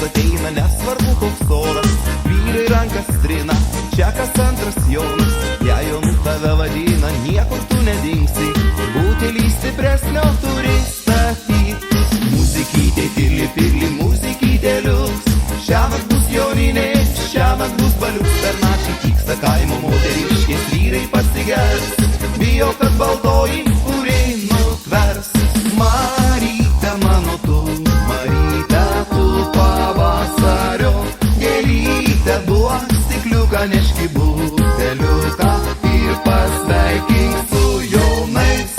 ateina, nesvarbu koks oras. Vyrai rankas trina, čia kas antras Jonas. Jei Jonu tave vadina, niekur tu nedingsi. Butelį stipresnio turi statyt. Muzikytė tyli, pirli, muzikytė liuks. Šiąnakt bus Joninė, šiąnakt bus baliuks. Per naktį tyksta kaimo moteriškės, vyrai pasigers. Bijo, kad baltoji kuri nutvers. Maryte mano tu, Maryte tu pavasario gėlytė, duok stikliuką, neški buteliuką ir pasveikink su jaunais.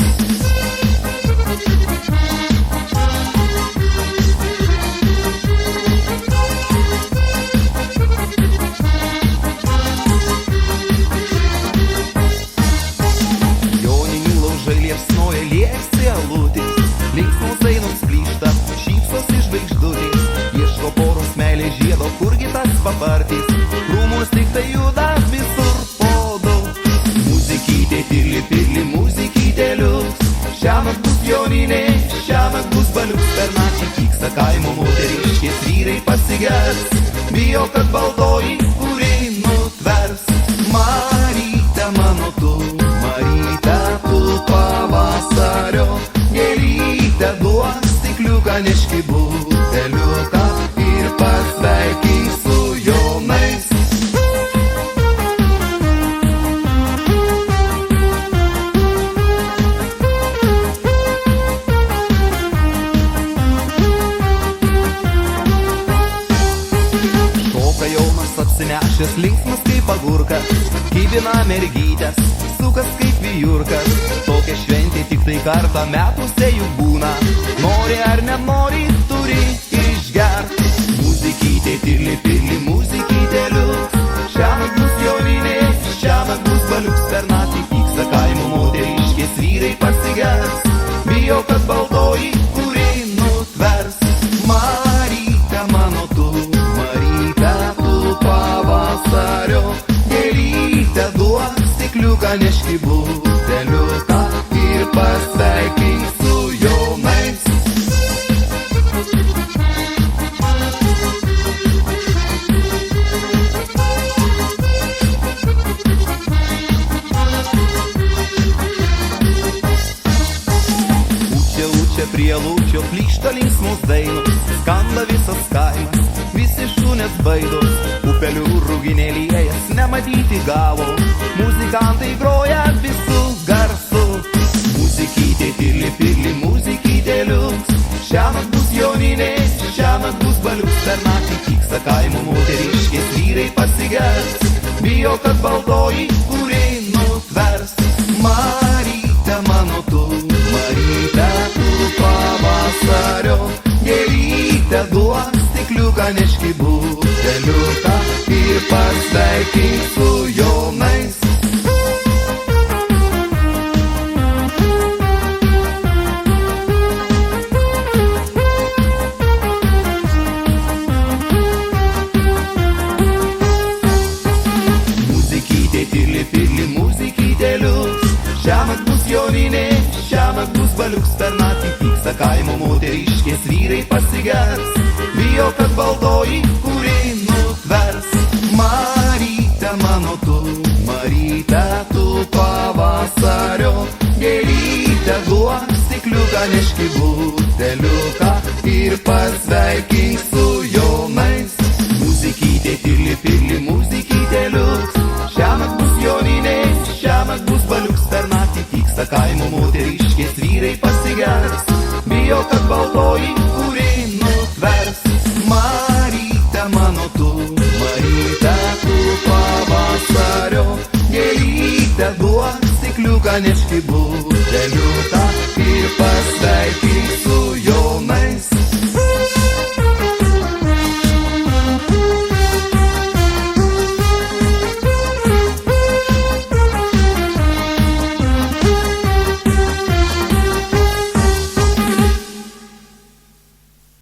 Joninių laužai liepsnoja, lieksi alutės, linksmos dainos plyšta, šypsosi žvaigždutės. Ieško poros meilės žiedo, kurgi tas papartys, krūmus tik tai juda visur podo. Muzikytė tyli, pirli, muzikytė liuks. Šiąnakt bus Joninė, šiąnakt bus baliuks. Per naktį tyksta kaimo moteriškės, vyrai pasigers. Bijo, kad baltoji kuri nutvers. Maryte mano tu, Maryte tu pavasario gėlytė, duok stikliuką, neški buteliuką ir pasveikink su jaunais. Šoka Jonas apsinešęs, linksmas kaip agurkas, kibina mergytės, sukas kaip vijurkas. Tokia šventė tik tai kartą metuose jų būna. Nori ar nenori, turi išgert. Muzikytė tyli, pirli, muzikytė liuks. Šiąnakt bus Joninė, šiąnakt bus baliuks. Per naktį tyksta kaimo moteriškės, vyrai pasigers. Bijo, kad baltoji kuri nutvers. Maryte mano tu, Maryte tu pavasario gėlytė, duok stikliuką, neški buteliuką ir pasveikink su jaunais. Učia prie lūčio plyšta linksmos dainos, skamba visas kaimas, visi šunės baidos. Upelių rūginė liejas, nematyti galo, muzikantai groja visų garsų. Muzikytė tyli, pirli, muzikytė liuks. Šiąnakt bus Joninė, šiąnakt bus baliuks. Per naktį tyksta kaimo moteriškės, vyrai pasigers. Bijo, kad baltoji kuri nutvers. Maryte mano tu, Maryte tu pavasario gėlytė, duok stikliuką, neški buteliuką ir pasveikink su jaunais. Muzikytė tyli, pirli, muzikytė liuks. Šiąnakt bus Joninė, šiąnakt bus baliuks. Per naktį tyksta kaimo moteriškės, vyrai pasigers. Bijo, kad baltoji kuri nutvers. Maryte mano tu, Maryte tu pavasario gėlytė, duok stikliuką, neški buteliuką ir pasveikink su jaunais. Muzikytė tyli, pirli, muzikytė liuks. Šiąnakt bus Joninė, šiąnakt bus baliuks. Per naktį tyksta kaimo moteriškės, vyrai pasigers. Bijo, kad baltoji kuri nutvers. Maryte mano tu, Maryte tu pavasario gėlytė, duok stikliuką, neški buteliuką